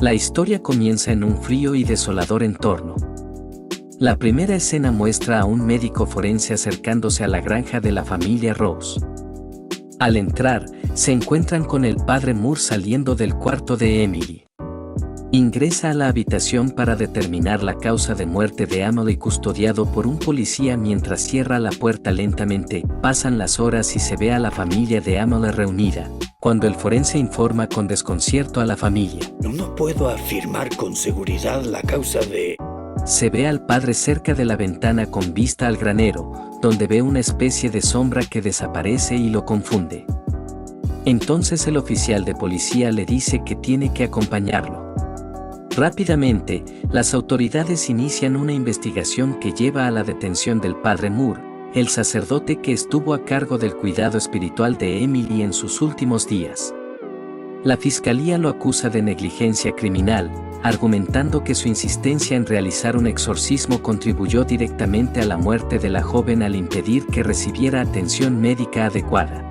La historia comienza en un frío y desolador entorno. La primera escena muestra a un médico forense acercándose a la granja de la familia Rose. Al entrar, se encuentran con el padre Moore saliendo del cuarto de Emily. Ingresa a la habitación para determinar la causa de muerte de Emily custodiado por un policía mientras cierra la puerta lentamente. Pasan las horas y se ve a la familia de Emily reunida, cuando el forense informa con desconcierto a la familia. No puedo afirmar con seguridad la causa de... Se ve al padre cerca de la ventana con vista al granero, donde ve una especie de sombra que desaparece y lo confunde. Entonces el oficial de policía le dice que tiene que acompañarlo. Rápidamente, las autoridades inician una investigación que lleva a la detención del padre Moore, el sacerdote que estuvo a cargo del cuidado espiritual de Emily en sus últimos días. La fiscalía lo acusa de negligencia criminal, argumentando que su insistencia en realizar un exorcismo contribuyó directamente a la muerte de la joven al impedir que recibiera atención médica adecuada.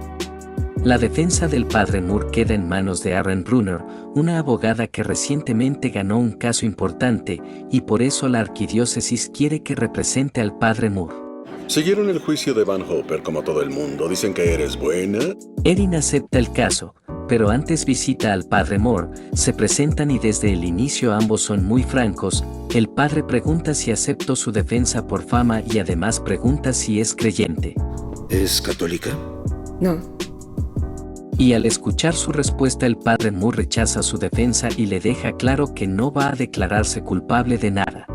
La defensa del padre Moore queda en manos de Aaron Brunner, una abogada que recientemente ganó un caso importante, y por eso la arquidiócesis quiere que represente al padre Moore. Siguieron el juicio de Van Hopper como todo el mundo. Dicen que eres buena. Erin acepta el caso, pero antes visita al padre Moore, se presentan y desde el inicio ambos son muy francos. El padre pregunta si aceptó su defensa por fama y además pregunta si es creyente. ¿Es católica? No. Y al escuchar su respuesta el padre Moore rechaza su defensa y le deja claro que no va a declararse culpable de nada.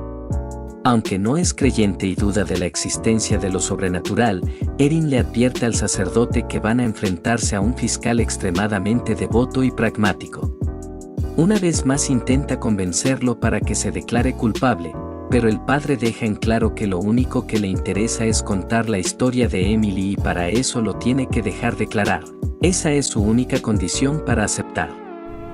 Aunque no es creyente y duda de la existencia de lo sobrenatural, Erin le advierte al sacerdote que van a enfrentarse a un fiscal extremadamente devoto y pragmático. Una vez más intenta convencerlo para que se declare culpable, pero el padre deja en claro que lo único que le interesa es contar la historia de Emily y para eso lo tiene que dejar declarar. Esa es su única condición para aceptar.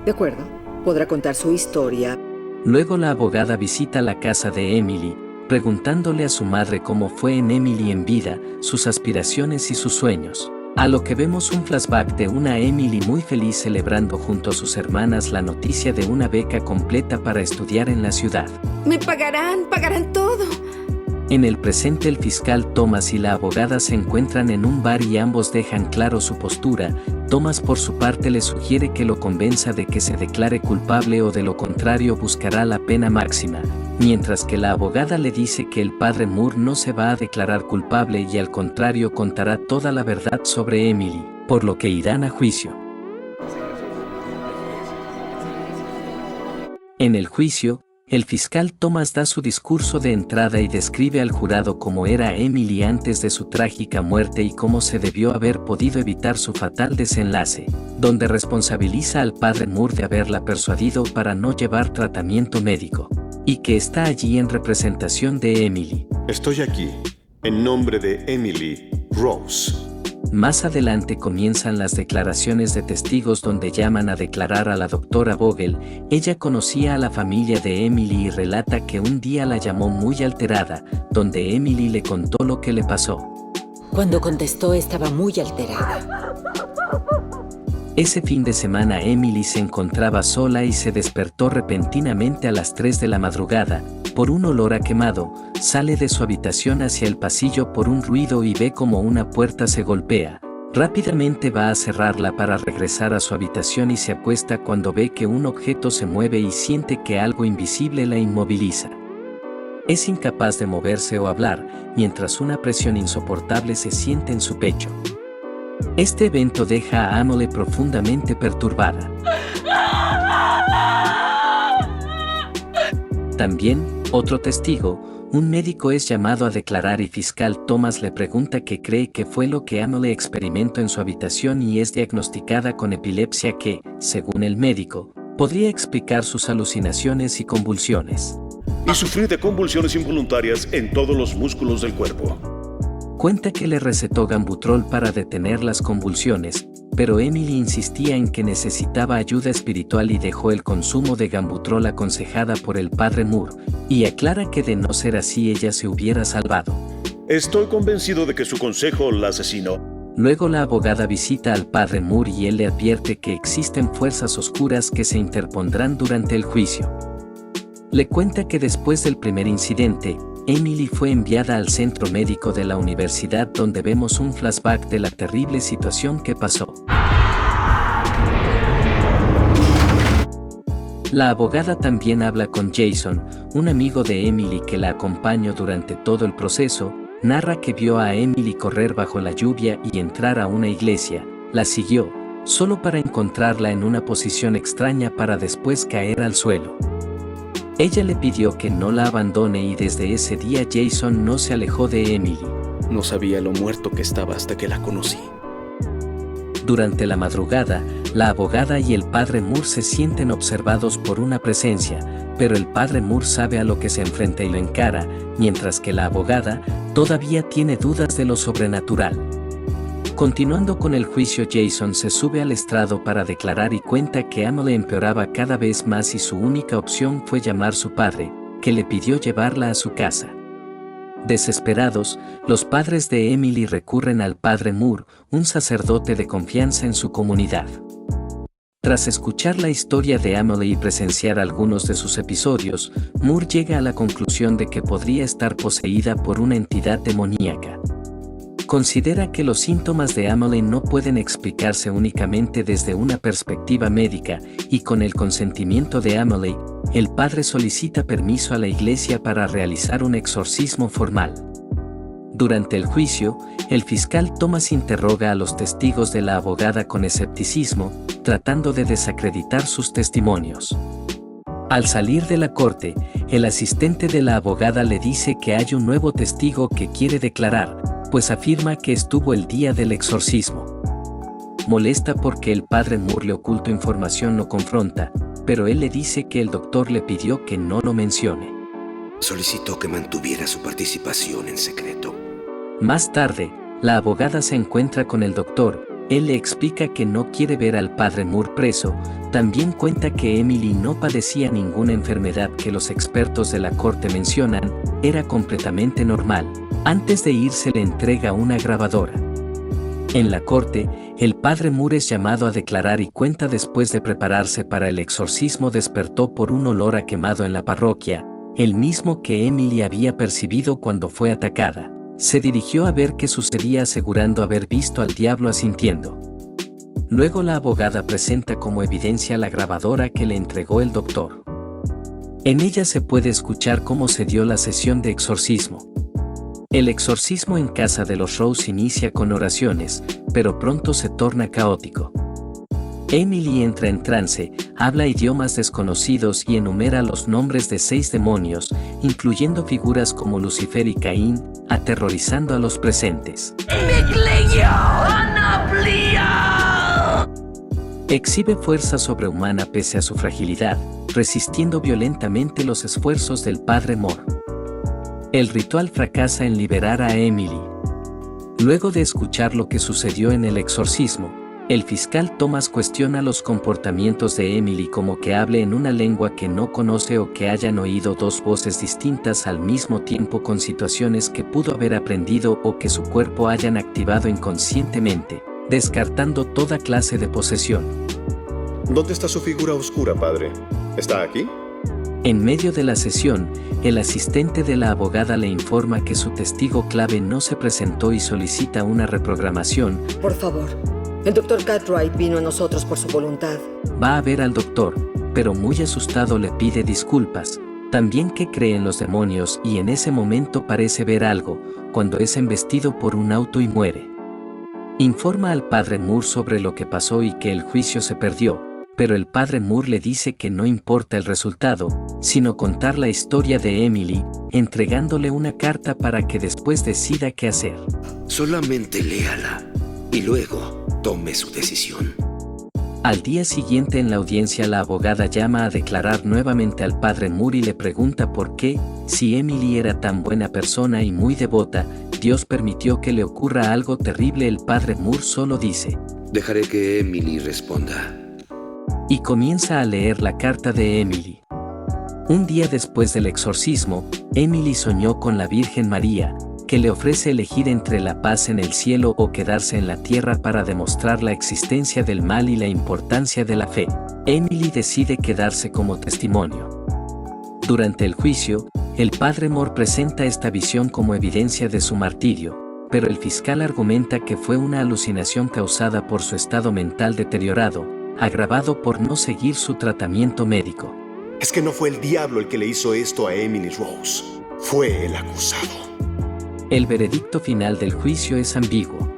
De acuerdo, podrá contar su historia. Luego la abogada visita la casa de Emily, preguntándole a su madre cómo fue en Emily en vida, sus aspiraciones y sus sueños. A lo que vemos un flashback de una Emily muy feliz celebrando junto a sus hermanas la noticia de una beca completa para estudiar en la ciudad. Me pagarán todo. En el presente el fiscal Thomas y la abogada se encuentran en un bar y ambos dejan claro su postura. Thomas por su parte le sugiere que lo convenza de que se declare culpable o de lo contrario buscará la pena máxima, mientras que la abogada le dice que el padre Moore no se va a declarar culpable y al contrario contará toda la verdad sobre Emily, por lo que irán a juicio. En el juicio, el fiscal Thomas da su discurso de entrada y describe al jurado cómo era Emily antes de su trágica muerte y cómo se debió haber podido evitar su fatal desenlace, donde responsabiliza al padre Moore de haberla persuadido para no llevar tratamiento médico, y que está allí en representación de Emily. Estoy aquí, en nombre de Emily Rose. Más adelante comienzan las declaraciones de testigos donde llaman a declarar a la doctora Vogel. Ella conocía a la familia de Emily y relata que un día la llamó muy alterada, donde Emily le contó lo que le pasó. Cuando contestó estaba muy alterada. Ese fin de semana Emily se encontraba sola y se despertó repentinamente a las 3 de la madrugada, por un olor a quemado. Sale de su habitación hacia el pasillo por un ruido y ve como una puerta se golpea. Rápidamente va a cerrarla para regresar a su habitación y se acuesta cuando ve que un objeto se mueve y siente que algo invisible la inmoviliza. Es incapaz de moverse o hablar, mientras una presión insoportable se siente en su pecho. Este evento deja a Emily profundamente perturbada. También, otro testigo, un médico es llamado a declarar y fiscal Thomas le pregunta qué cree que fue lo que Emily experimentó en su habitación y es diagnosticada con epilepsia que, según el médico, podría explicar sus alucinaciones y convulsiones. Y sufrí de convulsiones involuntarias en todos los músculos del cuerpo. Cuenta que le recetó Gambutrol para detener las convulsiones, pero Emily insistía en que necesitaba ayuda espiritual y dejó el consumo de Gambutrol aconsejada por el padre Moore, y aclara que de no ser así ella se hubiera salvado. Estoy convencido de que su consejo la asesinó. Luego la abogada visita al padre Moore y él le advierte que existen fuerzas oscuras que se interpondrán durante el juicio. Le cuenta que después del primer incidente, Emily fue enviada al centro médico de la universidad donde vemos un flashback de la terrible situación que pasó. La abogada también habla con Jason, un amigo de Emily que la acompañó durante todo el proceso. Narra que vio a Emily correr bajo la lluvia y entrar a una iglesia, la siguió, solo para encontrarla en una posición extraña para después caer al suelo. Ella le pidió que no la abandone y desde ese día Jason no se alejó de Emily. No sabía lo muerto que estaba hasta que la conocí. Durante la madrugada, la abogada y el padre Moore se sienten observados por una presencia, pero el padre Moore sabe a lo que se enfrenta y lo encara, mientras que la abogada todavía tiene dudas de lo sobrenatural. Continuando con el juicio, Jason se sube al estrado para declarar y cuenta que Emily empeoraba cada vez más y su única opción fue llamar a su padre, que le pidió llevarla a su casa. Desesperados, los padres de Emily recurren al padre Moore, un sacerdote de confianza en su comunidad. Tras escuchar la historia de Emily y presenciar algunos de sus episodios, Moore llega a la conclusión de que podría estar poseída por una entidad demoníaca. Considera que los síntomas de Emily no pueden explicarse únicamente desde una perspectiva médica, y con el consentimiento de Emily, el padre solicita permiso a la iglesia para realizar un exorcismo formal. Durante el juicio, el fiscal Thomas interroga a los testigos de la abogada con escepticismo, tratando de desacreditar sus testimonios. Al salir de la corte, el asistente de la abogada le dice que hay un nuevo testigo que quiere declarar, pues afirma que estuvo el día del exorcismo. Molesta porque el padre Moore le ocultó información, lo confronta, pero él le dice que el doctor le pidió que no lo mencione. Solicitó que mantuviera su participación en secreto. Más tarde, la abogada se encuentra con el doctor. Él le explica que no quiere ver al padre Moore preso. También cuenta que Emily no padecía ninguna enfermedad que los expertos de la corte mencionan, era completamente normal. Antes de irse le entrega una grabadora. En la corte, el padre Moore es llamado a declarar y cuenta después de prepararse para el exorcismo despertó por un olor a quemado en la parroquia, el mismo que Emily había percibido cuando fue atacada. Se dirigió a ver qué sucedía asegurando haber visto al diablo asintiendo. Luego la abogada presenta como evidencia la grabadora que le entregó el doctor. En ella se puede escuchar cómo se dio la sesión de exorcismo. El exorcismo en casa de los Rose inicia con oraciones, pero pronto se torna caótico. Emily entra en trance, habla idiomas desconocidos y enumera los nombres de 6 demonios, incluyendo figuras como Lucifer y Caín, aterrorizando a los presentes. Exhibe fuerza sobrehumana pese a su fragilidad, resistiendo violentamente los esfuerzos del padre Moore. El ritual fracasa en liberar a Emily. Luego de escuchar lo que sucedió en el exorcismo, el fiscal Thomas cuestiona los comportamientos de Emily, como que hable en una lengua que no conoce o que hayan oído 2 voces distintas al mismo tiempo con situaciones que pudo haber aprendido o que su cuerpo hayan activado inconscientemente, descartando toda clase de posesión. ¿Dónde está su figura oscura, padre? ¿Está aquí? En medio de la sesión, el asistente de la abogada le informa que su testigo clave no se presentó y solicita una reprogramación. Por favor, el Dr. Cartwright vino a nosotros por su voluntad. Va a ver al doctor, pero muy asustado le pide disculpas, también que cree en los demonios y en ese momento parece ver algo, cuando es embestido por un auto y muere. Informa al padre Moore sobre lo que pasó y que el juicio se perdió, pero el padre Moore le dice que no importa el resultado, sino contar la historia de Emily, entregándole una carta para que después decida qué hacer. Solamente léala y luego tome su decisión. Al día siguiente en la audiencia la abogada llama a declarar nuevamente al padre Moore y le pregunta por qué, si Emily era tan buena persona y muy devota, Dios permitió que le ocurra algo terrible. El padre Moore solo dice: Dejaré que Emily responda. Y comienza a leer la carta de Emily. Un día después del exorcismo, Emily soñó con la Virgen María, que le ofrece elegir entre la paz en el cielo o quedarse en la tierra para demostrar la existencia del mal y la importancia de la fe. Emily decide quedarse como testimonio. Durante el juicio, el padre Moore presenta esta visión como evidencia de su martirio, pero el fiscal argumenta que fue una alucinación causada por su estado mental deteriorado, agravado por no seguir su tratamiento médico. Es que no fue el diablo el que le hizo esto a Emily Rose. Fue el acusado. El veredicto final del juicio es ambiguo.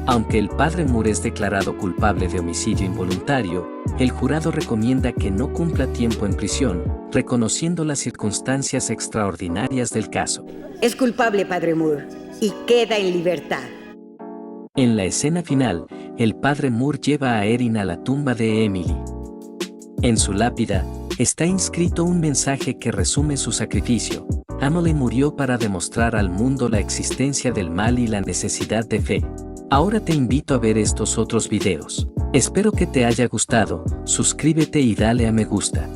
Aunque el padre Moore es declarado culpable de homicidio involuntario, el jurado recomienda que no cumpla tiempo en prisión, reconociendo las circunstancias extraordinarias del caso. Es culpable, padre Moore, y queda en libertad. En la escena final, el padre Moore lleva a Erin a la tumba de Emily. En su lápida, está inscrito un mensaje que resume su sacrificio. Emily murió para demostrar al mundo la existencia del mal y la necesidad de fe. Ahora te invito a ver estos otros videos. Espero que te haya gustado, suscríbete y dale a me gusta.